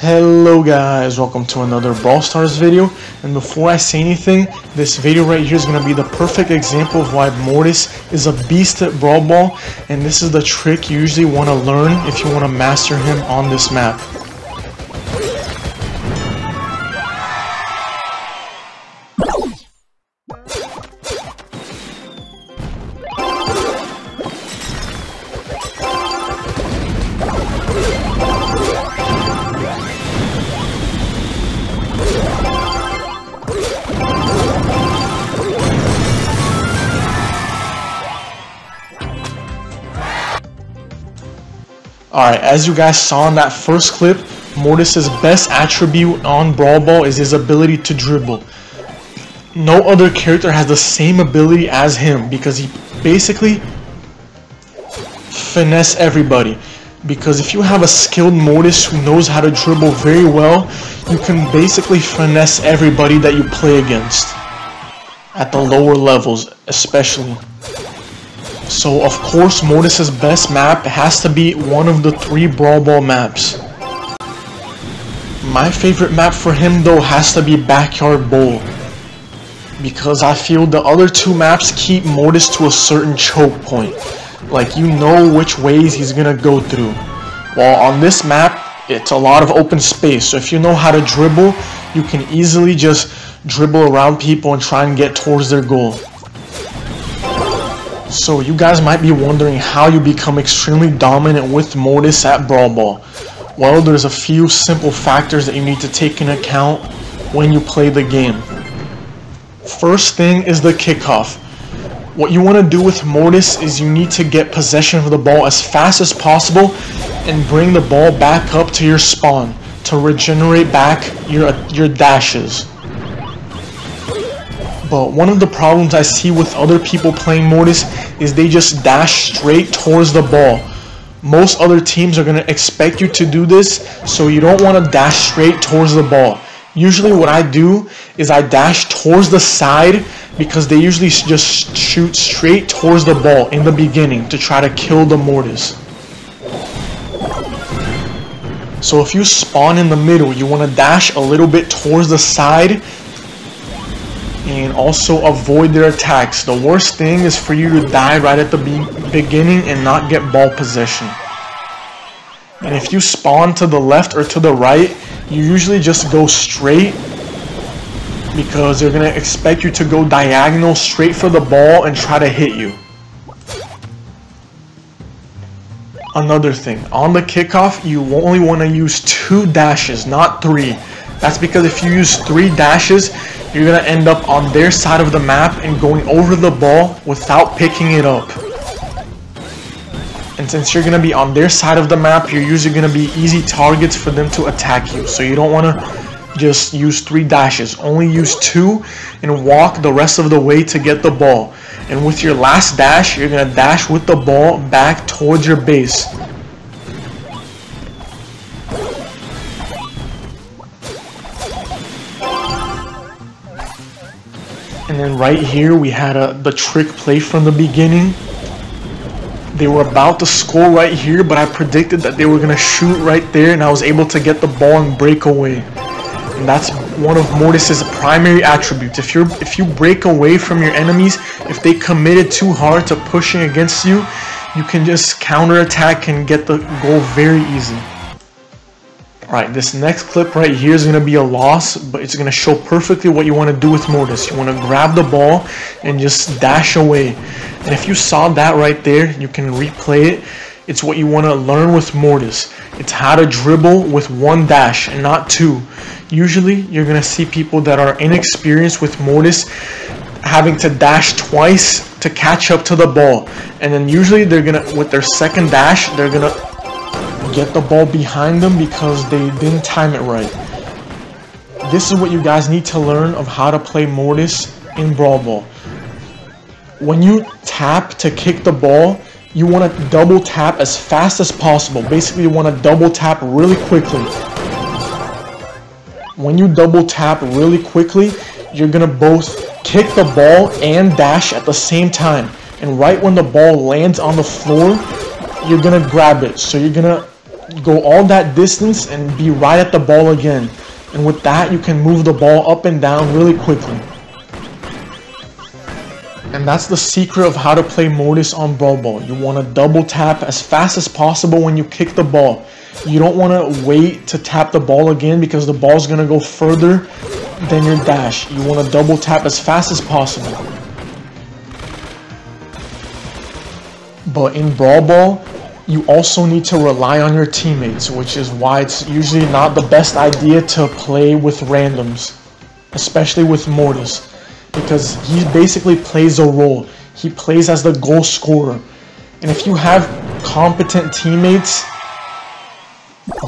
Hello guys, welcome to another Brawl Stars video, and before I say anything, this video right here is going to be the perfect example of why Mortis is a beast at Brawl Ball, and this is the trick you usually want to learn if you want to master him on this map. Alright, as you guys saw in that first clip, Mortis' best attribute on Brawl Ball is his ability to dribble. No other character has the same ability as him because he basically finesse everybody. Because if you have a skilled Mortis who knows how to dribble very well, you can basically finesse everybody that you play against. At the lower levels, especially. So of course Mortis' best map has to be one of the 3 Brawl Ball maps. My favorite map for him though has to be Backyard Bowl, because I feel the other 2 maps keep Mortis to a certain choke point. Like, you know which ways he's gonna go through. While on this map, it's a lot of open space, so if you know how to dribble, you can easily just dribble around people and try and get towards their goal. So you guys might be wondering how you become extremely dominant with Mortis at Brawl Ball. Well, there's a few simple factors that you need to take into account when you play the game. First thing is the kickoff. What you want to do with Mortis is you need to get possession of the ball as fast as possible and bring the ball back up to your spawn to regenerate back your dashes. But one of the problems I see with other people playing Mortis is they just dash straight towards the ball. Most other teams are going to expect you to do this, so you don't want to dash straight towards the ball. Usually what I do is I dash towards the side because they usually just shoot straight towards the ball in the beginning to try to kill the Mortis. So if you spawn in the middle, you want to dash a little bit towards the side and also avoid their attacks. The worst thing is for you to die right at the beginning and not get ball possession. And if you spawn to the left or to the right, you usually just go straight because they're going to expect you to go diagonal straight for the ball and try to hit you. Another thing, on the kickoff, you only want to use 2 dashes, not 3. That's because if you use 3 dashes, you're going to end up on their side of the map and going over the ball without picking it up. And since you're going to be on their side of the map, you're usually going to be easy targets for them to attack you. So you don't want to just use 3 dashes. Only use 2 and walk the rest of the way to get the ball. And with your last dash, you're going to dash with the ball back towards your base. And then right here we had the trick play from the beginning. They were about to score right here, but I predicted that they were going to shoot right there, and I was able to get the ball and break away. And that's one of Mortis' primary attributes. If you break away from your enemies, if they committed too hard to pushing against you, you can just counterattack and get the goal very easy. Alright, this next clip right here is going to be a loss, but it's going to show perfectly what you want to do with Mortis. You want to grab the ball and just dash away. And if you saw that right there, you can replay it. It's what you want to learn with Mortis. It's how to dribble with 1 dash and not 2. Usually, you're going to see people that are inexperienced with Mortis having to dash twice to catch up to the ball. And then usually, they're going to, with their second dash, they're going to get the ball behind them because they didn't time it right. This is what you guys need to learn of how to play Mortis in Brawl Ball. When you tap to kick the ball, you want to double tap as fast as possible. Basically, you want to double tap really quickly. When you double tap really quickly, you're going to both kick the ball and dash at the same time. And right when the ball lands on the floor, you're going to grab it. So you're going to go all that distance and be right at the ball again. And with that, you can move the ball up and down really quickly. And that's the secret of how to play Mortis on Brawl Ball. You want to double tap as fast as possible when you kick the ball. You don't want to wait to tap the ball again because the ball's going to go further than your dash. You want to double tap as fast as possible. But in Brawl Ball, you also need to rely on your teammates, which is why it's usually not the best idea to play with randoms, especially with Mortis. Because he basically plays a role. He plays as the goal scorer. And if you have competent teammates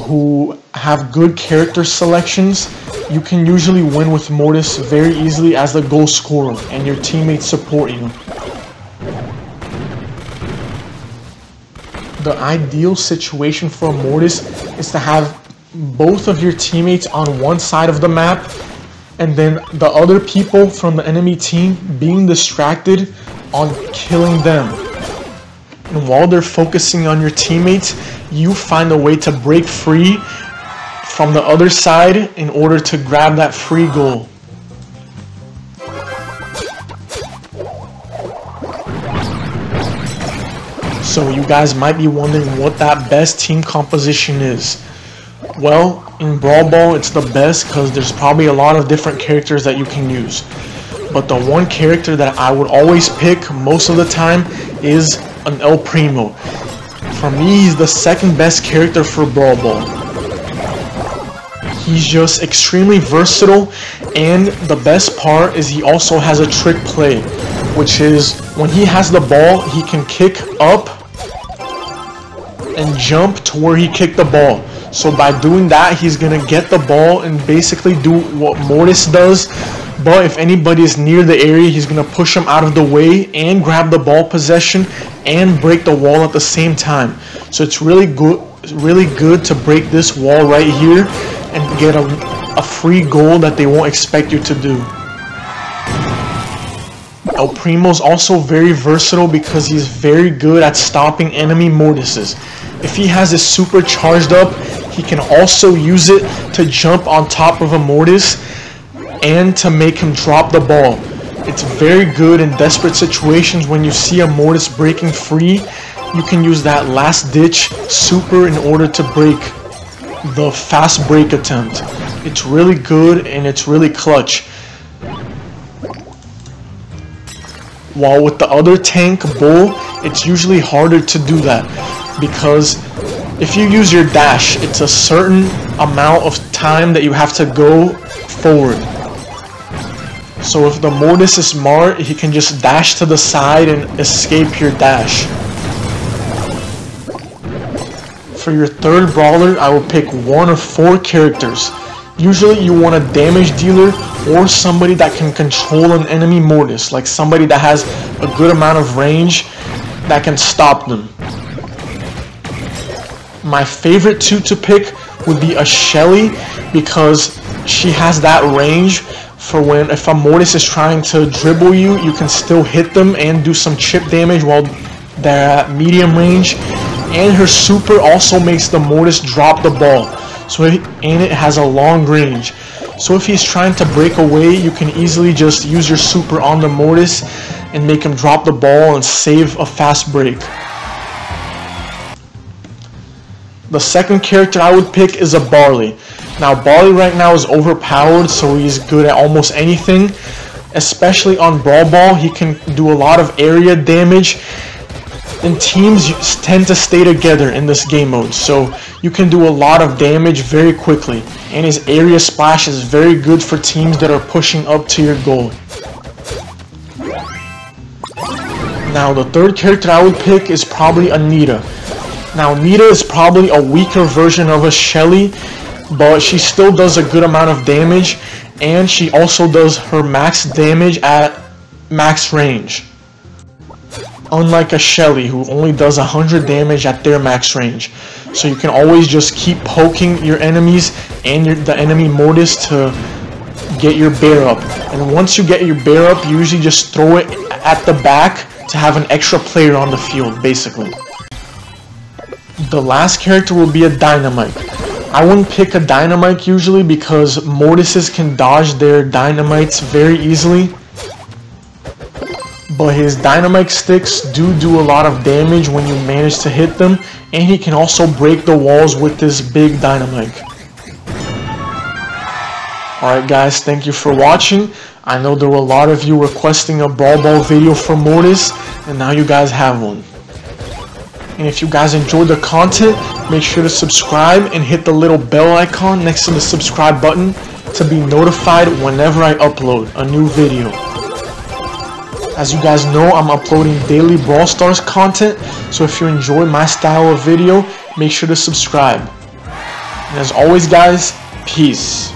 who have good character selections, you can usually win with Mortis very easily as the goal scorer and your teammates support you. The ideal situation for Mortis is to have both of your teammates on one side of the map and then the other people from the enemy team being distracted on killing them. And while they're focusing on your teammates, you find a way to break free from the other side in order to grab that free goal. So you guys might be wondering what that best team composition is. Well, in Brawl Ball, it's the best because there's probably a lot of different characters that you can use. But the one character that I would always pick most of the time is an El Primo. For me, he's the second best character for Brawl Ball. He's just extremely versatile, and the best part is he also has a trick play, which is when he has the ball, he can kick up and jump to where he kicked the ball. So by doing that, he's going to get the ball and basically do what Mortis does. But if anybody is near the area, he's going to push him out of the way and grab the ball possession and break the wall at the same time. So it's really good to break this wall right here and get a free goal that they won't expect you to do. El Primo's also very versatile because he's very good at stopping enemy Mortises. If he has his super charged up, he can also use it to jump on top of a Mortis and to make him drop the ball. It's very good in desperate situations when you see a Mortis breaking free. You can use that last ditch super in order to break the fast break attempt. It's really good and it's really clutch. While with the other tank, Bull, it's usually harder to do that because if you use your dash, it's a certain amount of time that you have to go forward. So if the Mortis is smart, he can just dash to the side and escape your dash. For your third brawler, I will pick one of 4 characters. Usually you want a damage dealer or somebody that can control an enemy Mortis, like somebody that has a good amount of range that can stop them. My favorite 2 to pick would be a Shelly because she has that range for when if a Mortis is trying to dribble you, you can still hit them and do some chip damage while they're at medium range. And her super also makes the Mortis drop the ball. And it has a long range. So if he's trying to break away, you can easily just use your super on the Mortis and make him drop the ball and save a fast break. The second character I would pick is a Barley. Now Barley right now is overpowered, so he's good at almost anything. Especially on Brawl Ball, he can do a lot of area damage. And teams tend to stay together in this game mode, so you can do a lot of damage very quickly. And his area splash is very good for teams that are pushing up to your goal. Now the third character I would pick is probably Anita. Now Anita is probably a weaker version of a Shelly, but she still does a good amount of damage, and she also does her max damage at max range. Unlike a Shelly who only does 100 damage at their max range. So you can always just keep poking your enemies and the enemy Mortis to get your bear up. And once you get your bear up, you usually just throw it at the back to have an extra player on the field, basically. The last character will be a Dynamite. I wouldn't pick a Dynamite usually because Mortises can dodge their Dynamites very easily. But his Dynamite sticks do a lot of damage when you manage to hit them, and he can also break the walls with this big Dynamite. Alright guys, thank you for watching. I know there were a lot of you requesting a Brawl Ball video for Mortis, and now you guys have one. And if you guys enjoyed the content, make sure to subscribe and hit the little bell icon next to the subscribe button to be notified whenever I upload a new video. As you guys know, I'm uploading daily Brawl Stars content, so if you enjoy my style of video, make sure to subscribe. And as always guys, peace.